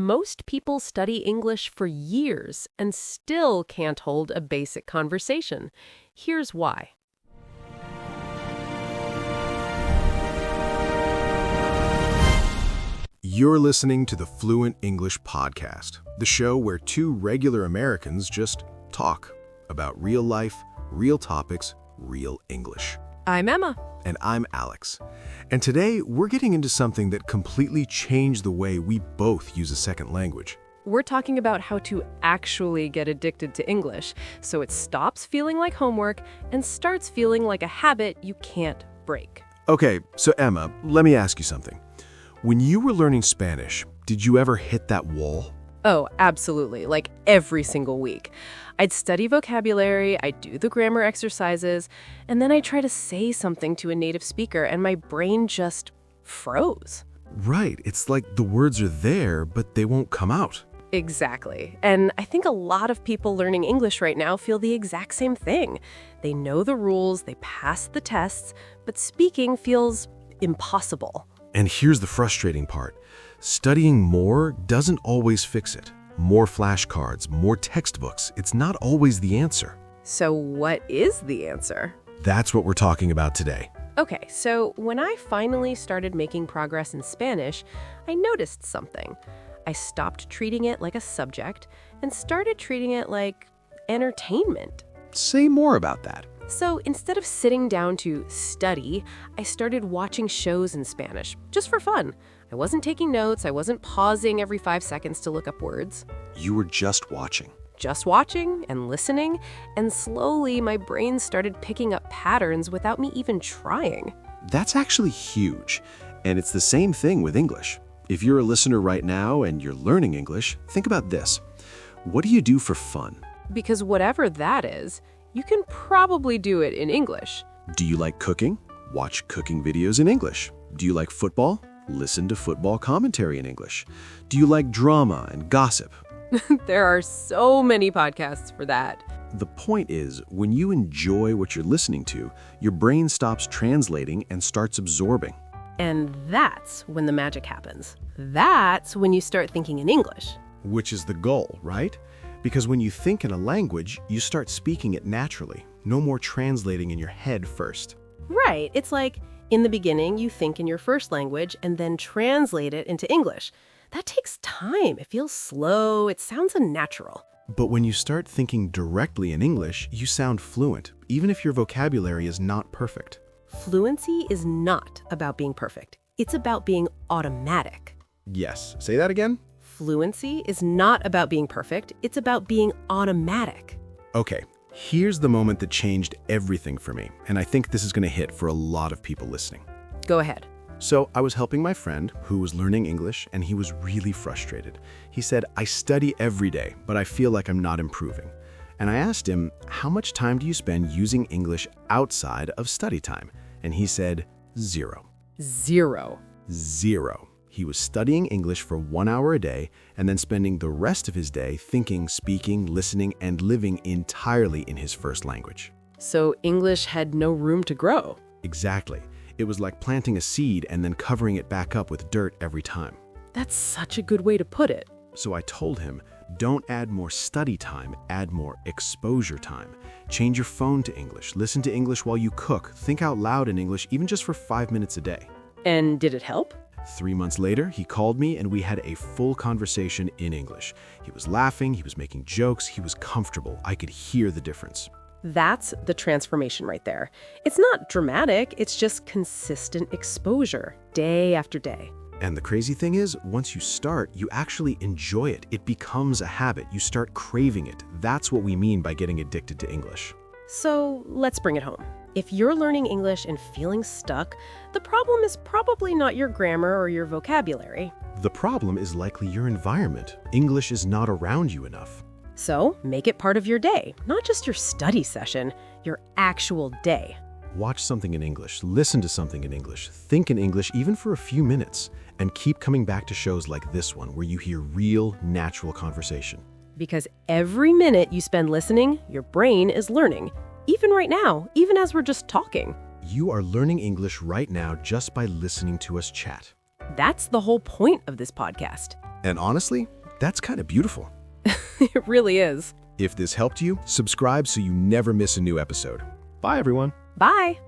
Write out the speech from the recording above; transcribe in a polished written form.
most people study English for years and still can't hold a basic conversation. Here's why. You're listening to the Fluent English podcast, the show where two regular Americans just talk about real life, real topics, real English. I'm Emma. And I'm Alex. And today, we're getting into something that completely changed the way we both use a second language. We're talking about how to actually get addicted to English so it stops feeling like homework and starts feeling like a habit you can't break. Okay, so Emma, let me ask you something. When you were learning Spanish, did you ever hit that wall? Oh, absolutely. Like every single week. I'd study vocabulary, I'd do the grammar exercises, and then I'd try to say something to a native speaker and my brain just froze. Right, it's like the words are there, but they won't come out. Exactly. And I think a lot of people learning English right now feel the exact same thing. They know the rules, they pass the tests, but speaking feels impossible. And here's the frustrating part. Studying more doesn't always fix it. More flashcards, more textbooks, it's not always the answer. So what is the answer? That's what we're talking about today. Okay, so when I finally started making progress in Spanish, I noticed something. I stopped treating it like a subject and started treating it like entertainment. Say more about that. So instead of sitting down to study, I started watching shows in Spanish, just for fun. I wasn't taking notes, I wasn't pausing every 5 seconds to look up words. You were just watching. Just watching and listening, and slowly my brain started picking up patterns without me even trying. That's actually huge. And it's the same thing with English. If you're a listener right now and you're learning English, think about this. What do you do for fun? Because whatever that is, you can probably do it in English. Do you like cooking? Watch cooking videos in English. Do you like football? Listen to football commentary in English. Do you like drama and gossip? There are so many podcasts for that. The point is, when you enjoy what you're listening to, your brain stops translating and starts absorbing. And that's when the magic happens. That's when you start thinking in English. Which is the goal, right? Because when you think in a language, you start speaking it naturally. No more translating in your head first. Right. It's like, in the beginning, you think in your first language and then translate it into English. That takes time. It feels slow. It sounds unnatural. But when you start thinking directly in English, you sound fluent, even if your vocabulary is not perfect. Fluency is not about being perfect. It's about being automatic. Yes. Say that again? Fluency is not about being perfect. It's about being automatic. Okay. Here's the moment that changed everything for me, and I think this is going to hit for a lot of people listening. Go ahead. So I was helping my friend who was learning English, and he was really frustrated. He said, I study every day, but I feel like I'm not improving. And I asked him, how much time do you spend using English outside of study time? And he said, 0. 0. 0. He was studying English for 1 hour a day and then spending the rest of his day thinking, speaking, listening, and living entirely in his first language. So English had no room to grow. Exactly. It was like planting a seed and then covering it back up with dirt every time. That's such a good way to put it. So I told him, don't add more study time, add more exposure time. Change your phone to English. Listen to English while you cook. Think out loud in English, even just for 5 minutes a day. And did it help? 3 months later, he called me and we had a full conversation in English. He was laughing, he was making jokes, he was comfortable. I could hear the difference. That's the transformation right there. It's not dramatic, it's just consistent exposure, day after day. And the crazy thing is, once you start, you actually enjoy it. It becomes a habit. You start craving it. That's what we mean by getting addicted to English. So let's bring it home. If you're learning English and feeling stuck, the problem is probably not your grammar or your vocabulary. The problem is likely your environment. English is not around you enough. So make it part of your day, not just your study session, your actual day. Watch something in English, listen to something in English, think in English even for a few minutes, and keep coming back to shows like this one where you hear real, natural conversation. Because every minute you spend listening, your brain is learning. Even right now, even as we're just talking. You are learning English right now just by listening to us chat. That's the whole point of this podcast. And honestly, that's kind of beautiful. It really is. If this helped you, subscribe so you never miss a new episode. Bye, everyone. Bye.